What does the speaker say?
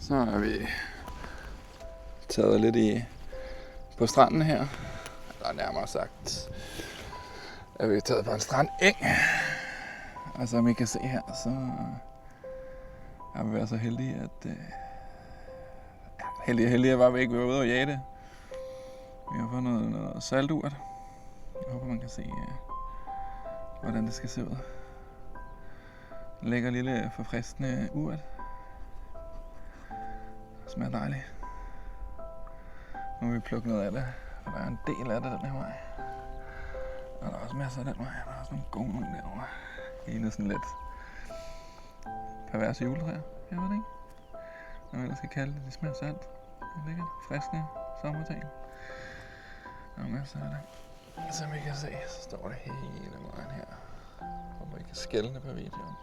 Så er vi taget lidt på stranden her. Eller nærmere sagt, er vi taget på en strandeng. Og som I kan se her, så har vi været så heldige, at heldige var vi ikke. Vi var ude og jage det. Vi har fået noget salturt. Jeg håber, man kan se, hvordan det skal se ud. Lækker lille forfriskende urt. Det smager dejligt. Nu vil vi plukke noget af det, for der er en del af det den her vej. Og der er også masser af den vej. Der er også nogle gode nogle derovre. Det ligner sådan lidt perverse juletræer. Jeg ved det ikke. Når man ellers skal kalde det. Det smager salt. Det er lækkert. Friskende sommerting. Der er masser af det. Som I kan se, så står det hele vejen her. Håber I kan skelne på videoen.